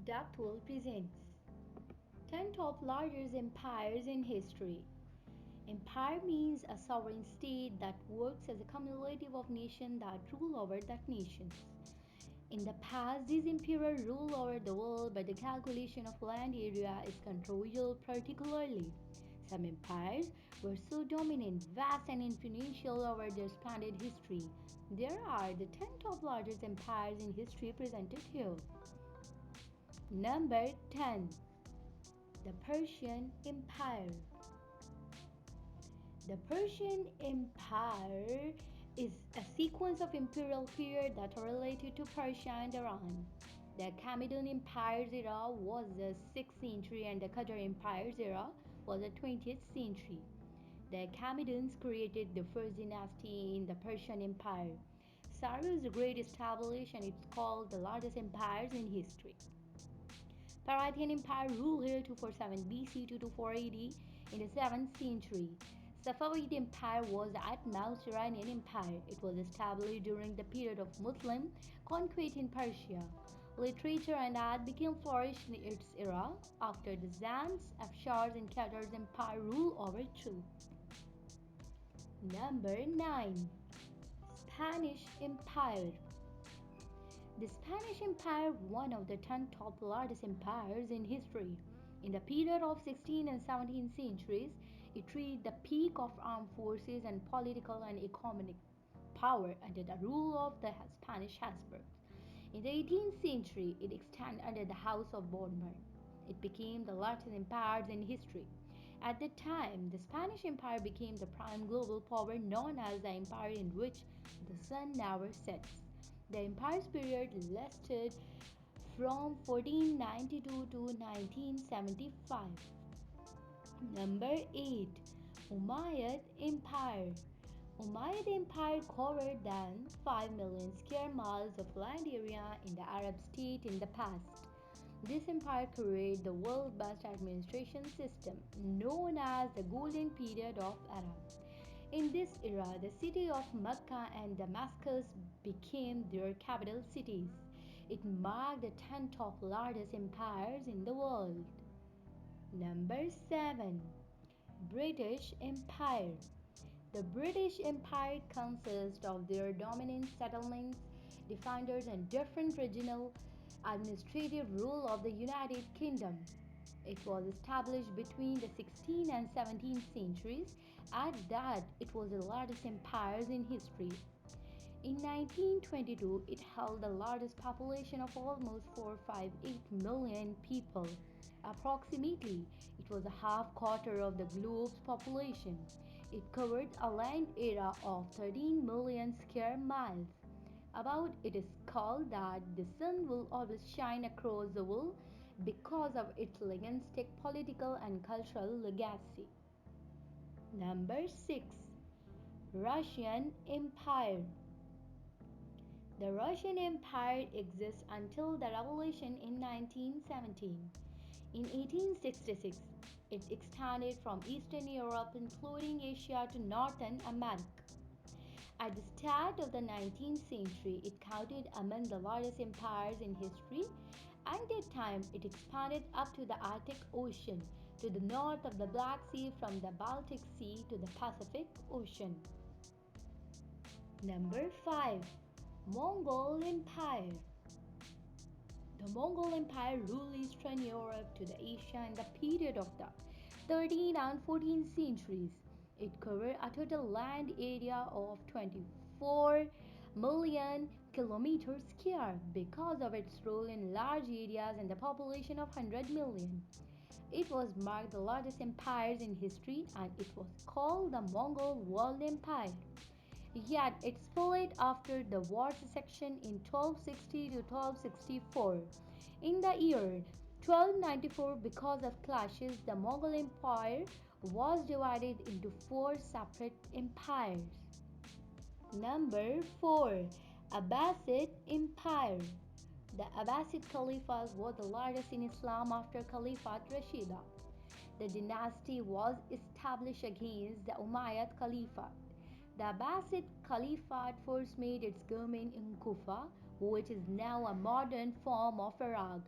Daptwell presents 10 top largest empires in history. Empire means a sovereign state that works as a cumulative of nations that rule over that nations. In the past, these emperors ruled over the world, but the calculation of land area is controversial particularly. Some empires were so dominant, vast, and influential over their splendid history. There are the 10 top largest empires in history presented here. Number 10. The Persian Empire. The Persian Empire is a sequence of imperial periods that are related to Persia and Iran. The Achaemenid Empire's era was the 6th century and the Qajar Empire's era was the 20th century. The Achaemenids created the first dynasty in the Persian Empire. Cyrus the Great established and it's called the largest empires in history. Parthian Empire ruled here 247 BC to 2480 in the 7th century. Safavid Empire was the utmost Iranian empire. It was established during the period of Muslim conquest in Persia. Literature and art became flourished in its era after the Zands, Afshars, and Qajar's empire rule over two. Number 9. Spanish Empire. The Spanish Empire, one of the 10 top largest empires in history. In the period of 16th and 17th centuries, it reached the peak of armed forces and political and economic power under the rule of the Spanish Habsburgs. In the 18th century, it extended under the House of Bourbon. It became the largest empire in history. At that time, the Spanish Empire became the prime global power known as the empire in which the sun never sets. The empire's period lasted from 1492 to 1975. Number 8. Umayyad Empire. Umayyad Empire covered than 5 million square miles of land area in the Arab state in the past. This empire created the world's best administration system, known as the Golden Period of Arab. In this era, the city of Mecca and Damascus became their capital cities. It marked the 10 top largest empires in the world. Number 7. British Empire. The British Empire consists of their dominant settlements, defenders, and different regional administrative rule of the United Kingdom. It was established between the 16th and 17th centuries. At that, it was the largest empire in history. In 1922, it held the largest population of almost 458 million people. Approximately, it was a half quarter of the globe's population. It covered a land area of 13 million square miles. About it is called that the sun will always shine across the world because of its legalistic political and cultural legacy. Number 6. Russian Empire. The Russian Empire exists until the revolution in 1917. In 1866, it extended from Eastern Europe including Asia to Northern America. At the start of the 19th century, it counted among the largest empires in history. At that time, it expanded up to the Arctic Ocean, to the north of the Black Sea from the Baltic Sea to the Pacific Ocean. Number 5. Mongol Empire. The Mongol Empire ruled Eastern Europe to the Asia in the period of the 13th and 14th centuries. It covered a total land area of 24 million kilometers square because of its role in large areas and the population of 100 million. It was marked the largest empires in history and it was called the Mongol World Empire. Yet it split after the war secession in 1260 to 1264. In the year 1294, because of clashes, the Mongol Empire was divided into 4 separate empires. Number 4. Abbasid Empire. The Abbasid Caliphate was the largest in Islam after Caliphate Rashida. The dynasty was established against the Umayyad Caliphate. The Abbasid Caliphate first made its government in Kufa, which is now a modern form of Iraq.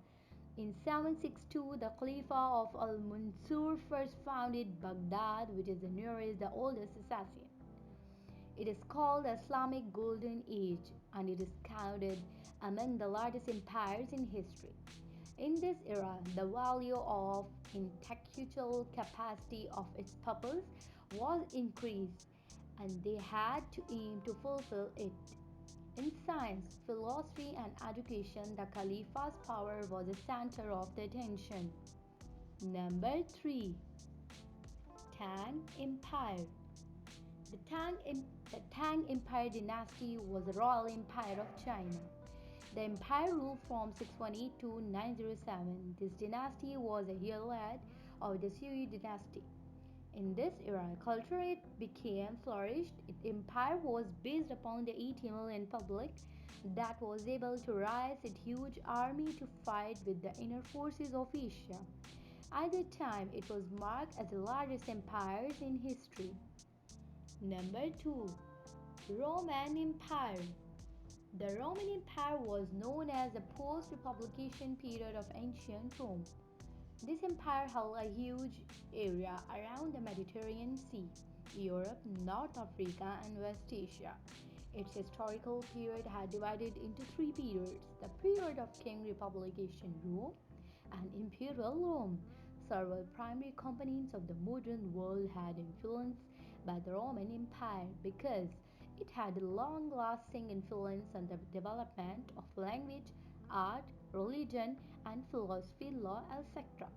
In 762, the Khalifa of Al Mansur first founded Baghdad, which is the nearest, the oldest Sassanian. It is called the Islamic Golden Age and it is counted among the largest empires in history. In this era, the value of intellectual capacity of its peoples was increased and they had to aim to fulfill it. In science, philosophy, and education, the Caliph's power was the center of the attention. Number 3. Tang Empire. The Tang Empire dynasty was the royal empire of China. The empire ruled from 618 to 907. This dynasty was a head of the Sui dynasty. In this era, culture became flourished. Its empire was based upon the 80 million public that was able to rise its huge army to fight with the inner forces of Asia. At the time, it was marked as the largest empires in history. Number 2. Roman Empire. The Roman Empire was known as the post-republican period of ancient Rome. This empire held a huge area around the Mediterranean Sea, Europe, North Africa, and West Asia. Its historical period had divided into three periods: the period of King Republican Rome and Imperial Rome. Several primary components of the modern world had influence by the Roman Empire because it had a long lasting influence on the development of language, art, religion, and philosophy, law, etc.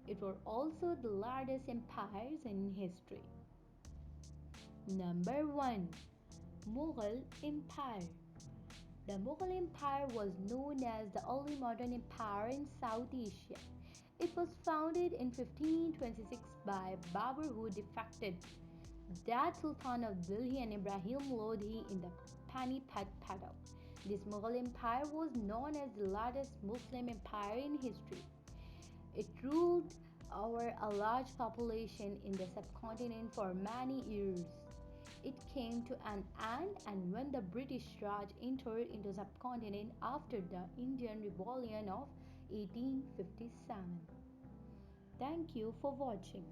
It was also the largest empires in history. Number 1. Mughal Empire. The Mughal Empire was known as the early modern empire in South Asia. It was founded in 1526 by Babur, who defected dad Sultan of Delhi and Ibrahim Lodi in the Panipat battle. This Mughal Empire was known as the largest Muslim empire in history. It ruled over a large population in the subcontinent for many years. It came to an end and when the British Raj entered into subcontinent after the Indian Rebellion of 1857. Thank you for watching.